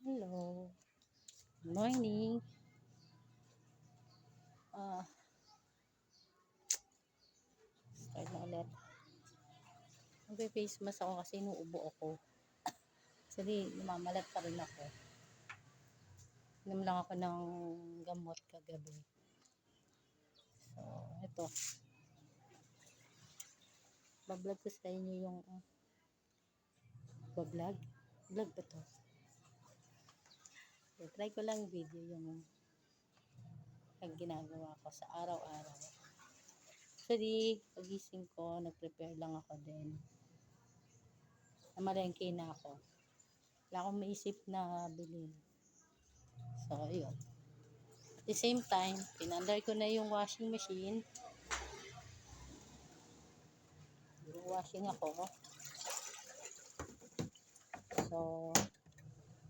Hello, good morning. Ah, start na ulit. Magpe-face mask ako kasi inuubo ako. Actually, namamalat pa rin ako. Inom lang ako ng gamot kagabi. So, ito. Bablog ko sa inyo yung bablog. Vlog ba to? So, try ko lang video yung ginagawa ko sa araw-araw. Actually, pagising ko, nag-prepare lang ako din. Namalengke na ako. Wala akong maisip na bilhin. So, yun. At the same time, pinandar ko na yung washing machine. Washing ako. So,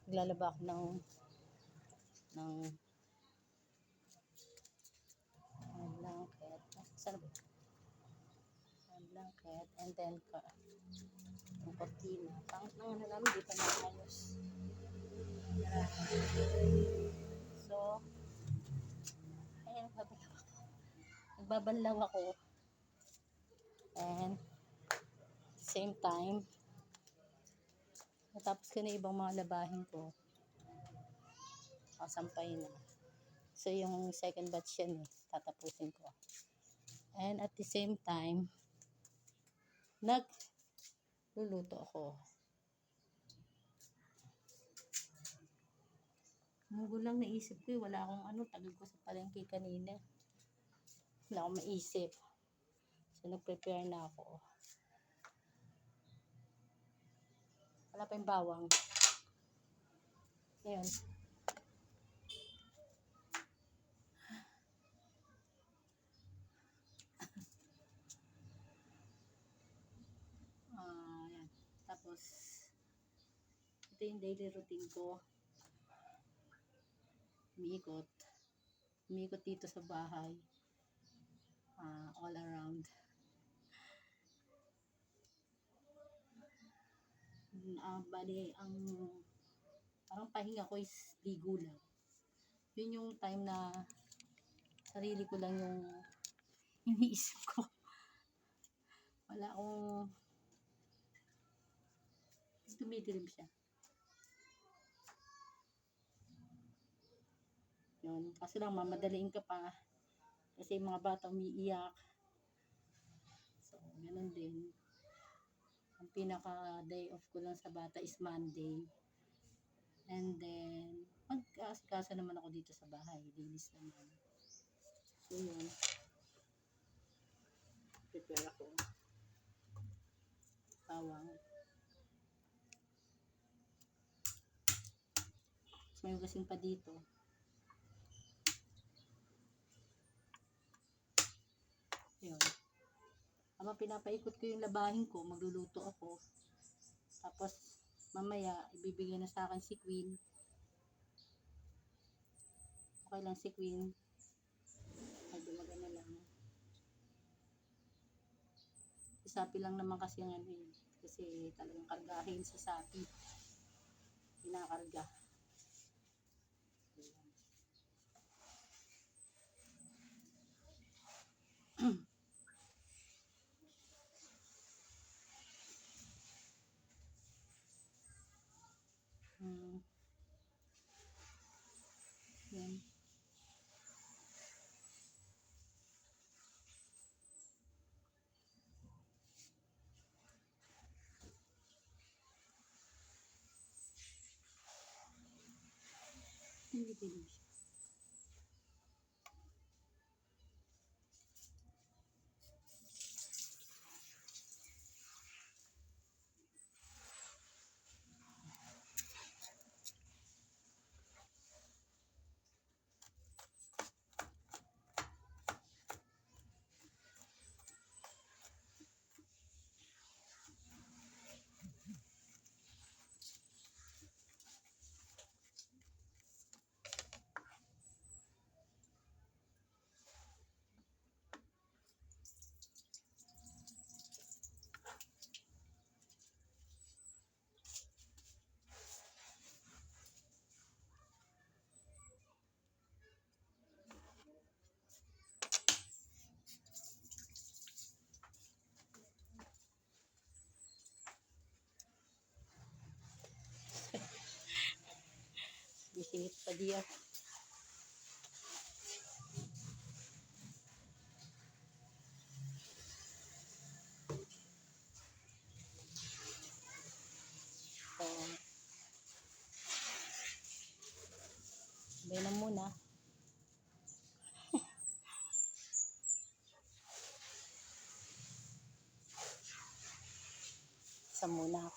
naglalaba ako ng blanket. Saan ba? Blanket. And then, yung cortina. Pangit na ano namin, di pa naayos. So, ayun, nagbabanlaw ako. And, same time, natapos ko na ibang mga labahin ko. Sampay na. So, yung second batch yan tatapusin ko. And at the same time, nagluluto ako. Mugo lang naisip ko wala akong tagal ko sa palengke kanina. Wala akong maisip. So, nag-prepare na ako. Wala pa yung bawang. Ayan. Ayan. Tapos, ito yung daily routine ko. Umiikot. Umiikot dito sa bahay. All around. Bali, parang pahinga ko is ligo lang. Yun yung time na sarili ko lang yung iniisip ko. Wala akong tumidilim siya. Yun. Kasi lang mamadaliin ka pa. Kasi yung mga bata umiiyak. So, ganun din. Ang pinaka day off ko lang sa bata is Monday. And then, mag-asikasa naman ako dito sa bahay. Linis naman. So, yun. Prepare ako. Bawang. So, may hugasin pa dito. Yun. Habang pinapaikot ko yung labahin ko, magluluto ako. Tapos, mamaya, ibibigay na sa akin si Queen. Okay lang si Queen. Ay, dumaga na lang. Isapi lang naman kasi ang kasi talagang kargahin sa sapi. Pinakarga. Yan. Hindi siya. dear. So, sabay na muna. Isa muna ako.